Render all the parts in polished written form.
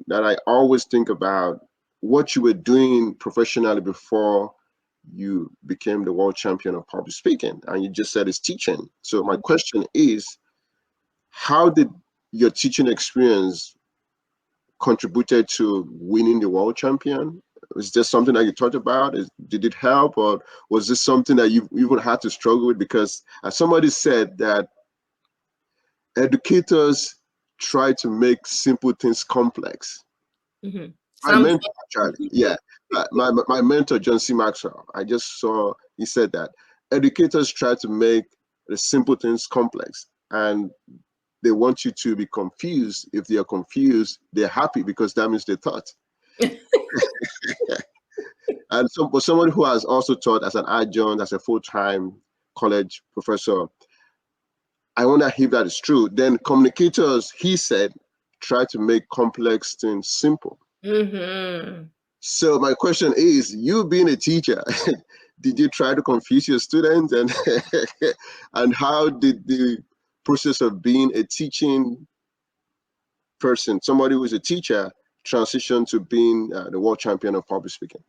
that I always think about what you were doing professionally before you became the world champion of public speaking, and you just said it's teaching. So my question is, how did your teaching experience contributed to winning the world champion? Was this something that you thought about? Did it help, or was this something that you even had to struggle with? Because as somebody said that educators try to make simple things complex. Mm-hmm. My mentor, actually, yeah, my mentor, John C. Maxwell, I just saw, he said that educators try to make the simple things complex, and they want you to be confused. If they are confused, they're happy because that means they thought. And so, for someone who has also taught as an adjunct, as a full-time college professor, I wonder if that is true. Then communicators, he said, try to make complex things simple. Mm-hmm. So my question is, you being a teacher, did you try to confuse your students, and and how did the process of being a teaching person, somebody who is a teacher, transition to being the world champion of public speaking?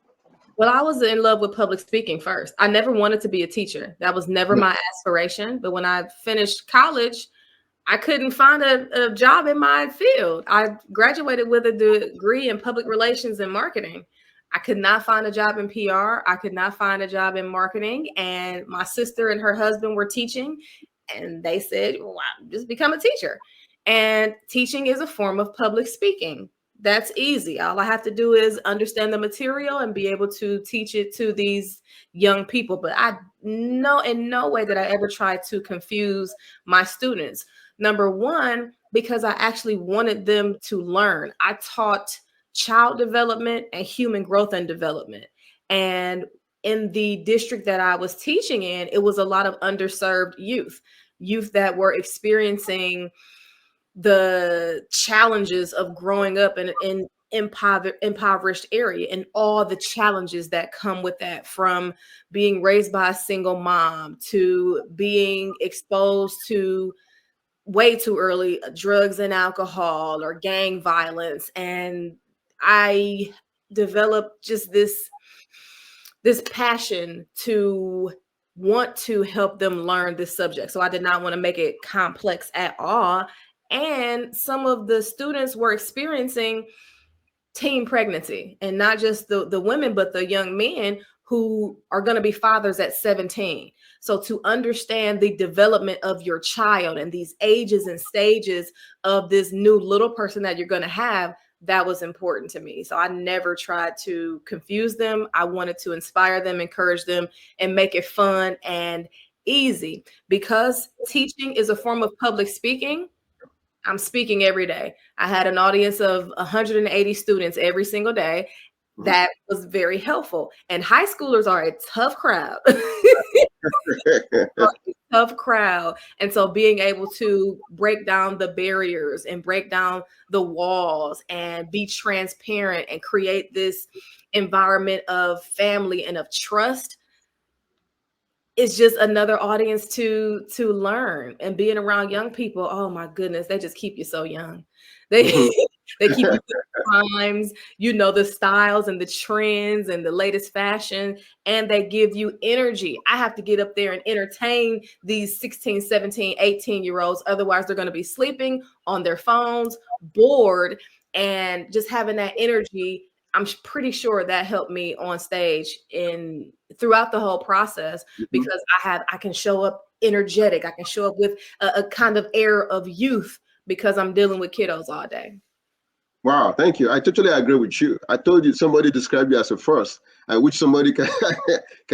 Well, I was in love with public speaking first. I never wanted to be a teacher. That was never my aspiration. But when I finished college, I couldn't find a job in my field. I graduated with a degree in public relations and marketing. I could not find a job in PR. I could not find a job in marketing. And my sister and her husband were teaching. And they said, well, just become a teacher. And teaching is a form of public speaking. That's easy. All I have to do is understand the material and be able to teach it to these young people. But I know in no way that I ever tried to confuse my students. Number one, because I actually wanted them to learn. I taught child development and human growth and development. And in the district that I was teaching in, it was a lot of underserved youth that were experiencing the challenges of growing up in impoverished area and all the challenges that come with that, from being raised by a single mom to being exposed to way too early drugs and alcohol or gang violence. And I developed just this passion to want to help them learn this subject. So I did not want to make it complex at all. And some of the students were experiencing teen pregnancy, and not just the women, but the young men who are going to be fathers at 17. So to understand the development of your child and these ages and stages of this new little person that you're going to have, that was important to me. So I never tried to confuse them. I wanted to inspire them, encourage them, and make it fun and easy. Because teaching is a form of public speaking, I'm speaking every day. I had an audience of 180 students every single day. That was very helpful. And high schoolers are a tough crowd. Tough crowd. And so being able to break down the barriers and break down the walls and be transparent and create this environment of family and of trust, it's just another audience to learn. And being around young people, oh my goodness, they just keep you so young. They they keep you with the times, the styles and the trends and the latest fashion, and they give you energy. I have to get up there and entertain these 16, 17, 18-year-olds. Otherwise, they're going to be sleeping on their phones, bored, and just having that energy. I'm pretty sure that helped me on stage throughout the whole process, because I can show up energetic. I can show up with a kind of air of youth because I'm dealing with kiddos all day. Wow, thank you. I totally agree with you. I told you somebody described you as a force. I wish somebody can